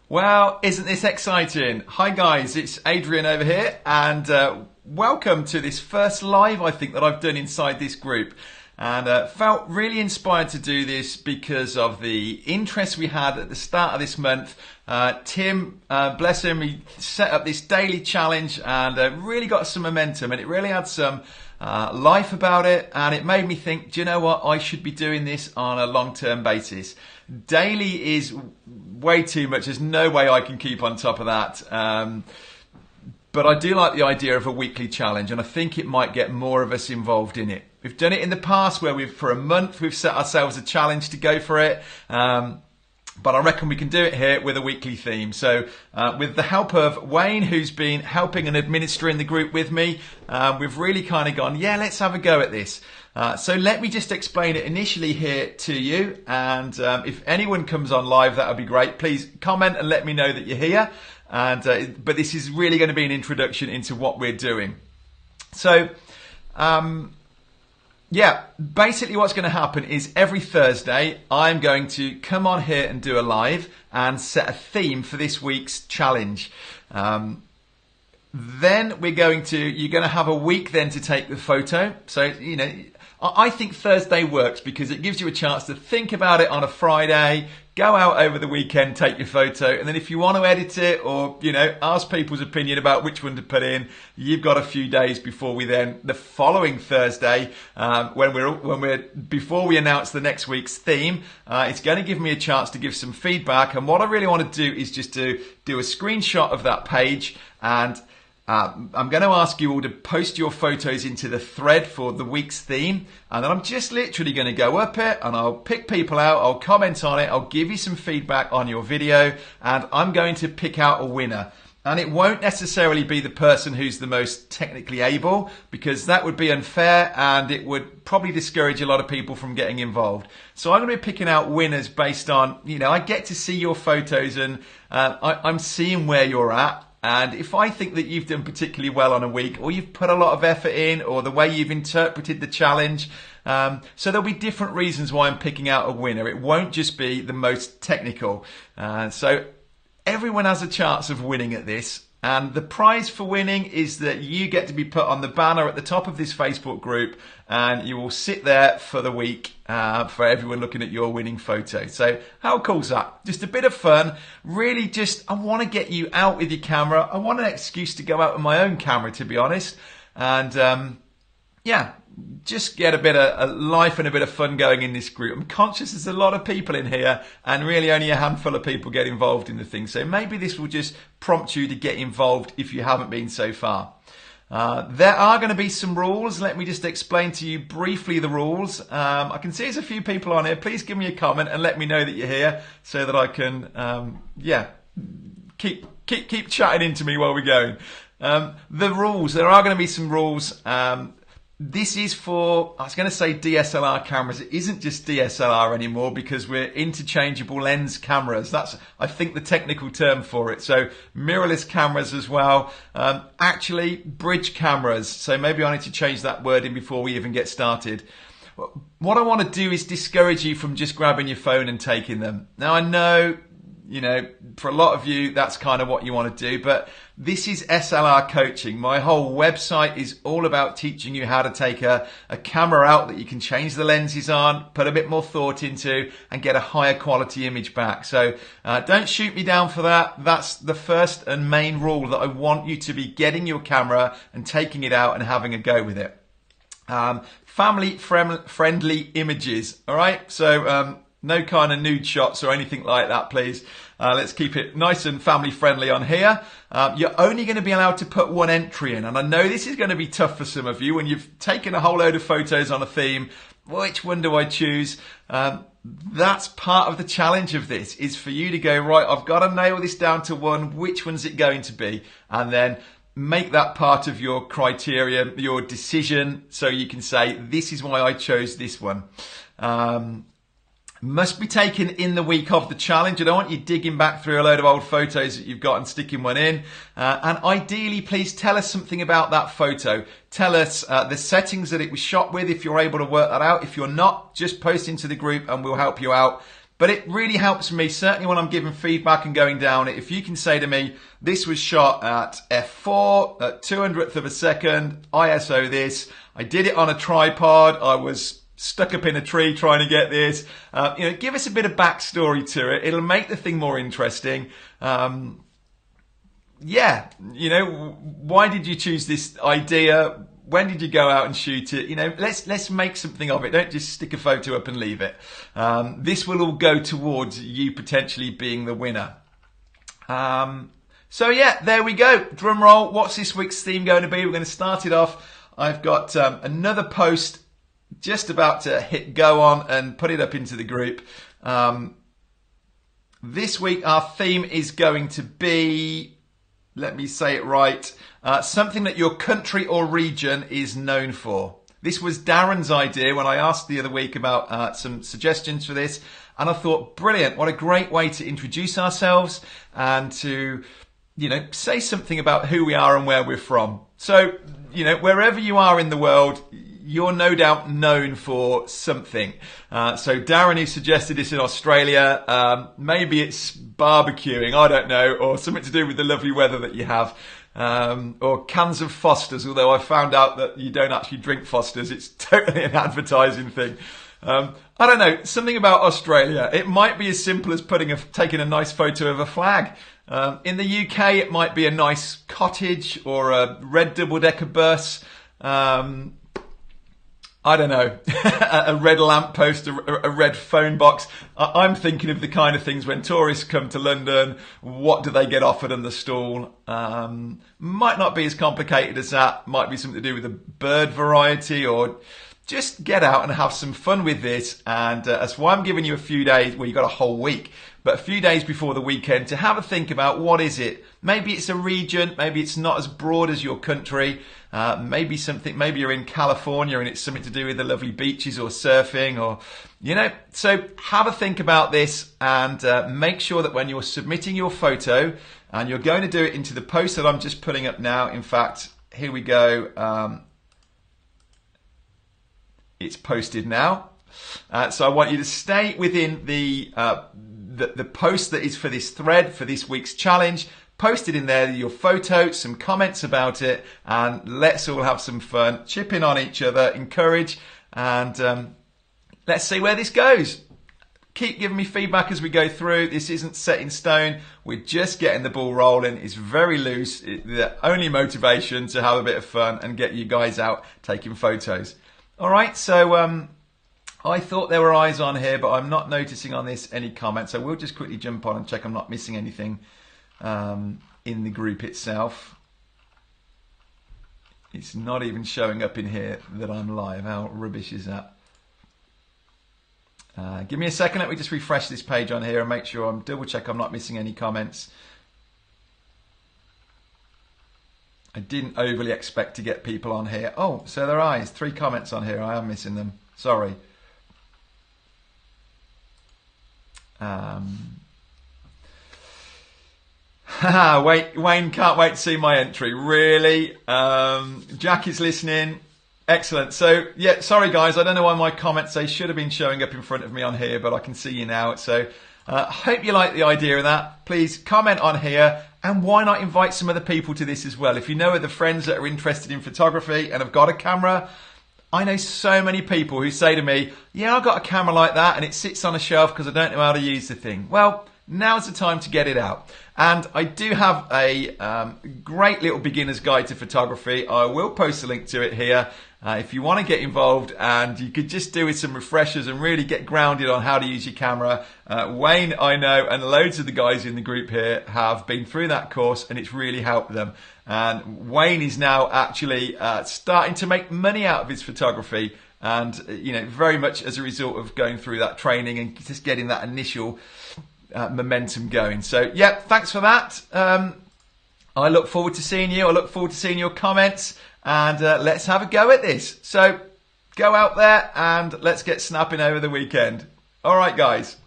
Well, isn't this exciting? Hi guys, it's Adrian over here and welcome to this first live I think that I've done inside this group, and felt really inspired to do this because of the interest we had at the start of this month. Tim, bless him, he set up this daily challenge and really got some momentum, and it really had some life about it, and it made me think, do you know what, I should be doing this on a long-term basis. Daily is way too much. There's no way I can keep on top of that. But I do like the idea of a weekly challenge, and I think it might get more of us involved in it. We've done it in the past where for a month we've set ourselves a challenge to go for it. But I reckon we can do it here with a weekly theme. So with the help of Wayne, who's been helping and administering the group with me, we've really kind of gone, yeah, let's have a go at this. So let me just explain it initially here to you. And if anyone comes on live, that would be great. Please comment and let me know that you're here. But this is really going to be an introduction into what we're doing. So, yeah, basically what's going to happen is every Thursday I'm going to come on here and do a live and set a theme for this week's challenge. Then you're going to have a week then to take the photo. So, you know, I think Thursday works because it gives you a chance to think about it on a Friday, go out over the weekend, take your photo, and then if you want to edit it or, you know, ask people's opinion about which one to put in, you've got a few days before the following Thursday, before we announce the next week's theme, it's going to give me a chance to give some feedback. And what I really want to do is just to do a screenshot of that page, and I'm going to ask you all to post your photos into the thread for the week's theme, and then I'm just literally going to go up it and I'll pick people out, I'll comment on it, I'll give you some feedback on your video, and I'm going to pick out a winner. And it won't necessarily be the person who's the most technically able, because that would be unfair and it would probably discourage a lot of people from getting involved. So I'm going to be picking out winners based on, you know, I get to see your photos and I'm seeing where you're at. And if I think that you've done particularly well on a week, or you've put a lot of effort in, or the way you've interpreted the challenge, so there'll be different reasons why I'm picking out a winner. It won't just be the most technical. So everyone has a chance of winning at this. And the prize for winning is that you get to be put on the banner at the top of this Facebook group, and you will sit there for the week for everyone looking at your winning photo. So how cool is that? Just a bit of fun. Really I want to get you out with your camera. I want an excuse to go out with my own camera, to be honest. And yeah, just get a bit of life and a bit of fun going in this group. I'm conscious there's a lot of people in here and really only a handful of people get involved in the thing. So maybe this will just prompt you to get involved if you haven't been so far. There are going to be some rules. Let me just explain to you briefly the rules. I can see there's a few people on here. Please give me a comment and let me know that you're here so that I can, yeah, keep chatting into me while we're going. The rules, there are going to be some rules. This is for, I was going to say DSLR cameras. It isn't just DSLR anymore because we're interchangeable lens cameras. That's, I think, the technical term for it. So mirrorless cameras as well. Actually, bridge cameras. So maybe I need to change that wording before we even get started. What I want to do is discourage you from just grabbing your phone and taking them. Now, I know, you know, for a lot of you, that's kind of what you want to do, but this is SLR coaching. My whole website is all about teaching you how to take a camera out that you can change the lenses on, put a bit more thought into, and get a higher quality image back. So don't shoot me down for that. That's the first and main rule, that I want you to be getting your camera and taking it out and having a go with it. Family friendly images. All right. So no kind of nude shots or anything like that, please. Let's keep it nice and family friendly on here. You're only going to be allowed to put one entry in. And I know this is going to be tough for some of you when you've taken a whole load of photos on a theme. Which one do I choose? That's part of the challenge of this, is for you to go, right, I've got to nail this down to one. Which one's it going to be? And then make that part of your criteria, your decision, so you can say, this is why I chose this one. Must be taken in the week of the challenge. I don't want you digging back through a load of old photos that you've got and sticking one in. And ideally, please tell us something about that photo. Tell us the settings that it was shot with, if you're able to work that out. If you're not, just post into the group and we'll help you out. But it really helps me, certainly when I'm giving feedback and going down it. If you can say to me, this was shot at f4, at 200th of a second, ISO this, I did it on a tripod, I was stuck up in a tree trying to get this. Give us a bit of backstory to it. It'll make the thing more interesting. Why did you choose this idea? When did you go out and shoot it? Let's make something of it. Don't just stick a photo up and leave it. This will all go towards you potentially being the winner. There we go. Drum roll. What's this week's theme going to be? We're going to start it off. I've got another post just about to hit go on and put it up into the group. This week our theme is going to be, let me say it right, something that your country or region is known for. This was Darren's idea when I asked the other week about some suggestions for this, and I thought, brilliant, what a great way to introduce ourselves and to, say something about who we are and where we're from. So, wherever you are in the world, you're no doubt known for something. So Darren, who suggested this in Australia, maybe it's barbecuing, I don't know, or something to do with the lovely weather that you have. Or cans of Fosters, although I found out that you don't actually drink Fosters. It's totally an advertising thing. I don't know, something about Australia. It might be as simple as taking a nice photo of a flag. In the UK, it might be a nice cottage or a red double-decker bus. I don't know, a red lamppost, a red phone box. I'm thinking of the kind of things when tourists come to London, what do they get offered on the stall? Might not be as complicated as that. Might be something to do with the bird variety, or just get out and have some fun with this. And that's why I'm giving you a few days, well, you've got a whole week, but a few days before the weekend to have a think about what is it. Maybe it's a region, maybe it's not as broad as your country. Maybe you're in California and it's something to do with the lovely beaches or surfing, or, so have a think about this and make sure that when you're submitting your photo, and you're going to do it into the post that I'm just putting up now. In fact, here we go. It's posted now. So I want you to stay within the post that is for this thread, for this week's challenge. Post it in there, your photo, some comments about it, and let's all have some fun, chip in on each other, encourage, and let's see where this goes. Keep giving me feedback as we go through. This isn't set in stone. We're just getting the ball rolling. It's very loose. The only motivation to have a bit of fun and get you guys out taking photos. All right, so I thought there were eyes on here, but I'm not noticing on this any comments. So we'll just quickly jump on and check I'm not missing anything in the group itself. It's not even showing up in here that I'm live. How rubbish is that? Give me a second. Let me just refresh this page on here and make sure double check I'm not missing any comments. I didn't overly expect to get people on here. Oh, so there are 3 comments on here. I am missing them. Sorry. Wayne can't wait to see my entry. Really? Jack is listening. Excellent. So, yeah, sorry guys, I don't know why my comments, they should have been showing up in front of me on here, but I can see you now. So, hope you like the idea of that. Please comment on here, and why not invite some other people to this as well? If you know other friends that are interested in photography and have got a camera, I know so many people who say to me, yeah, I've got a camera like that and it sits on a shelf because I don't know how to use the thing. Well, now's the time to get it out. And I do have a great little beginner's guide to photography. I will post a link to it here if you want to get involved, and you could just do with some refreshers and really get grounded on how to use your camera. Wayne, I know, and loads of the guys in the group here have been through that course, and it's really helped them. And Wayne is now actually starting to make money out of his photography, and very much as a result of going through that training and just getting that initial momentum going. So yeah, thanks for that. I look forward to seeing you. I look forward to seeing your comments, and let's have a go at this. So go out there and let's get snapping over the weekend. All right, guys.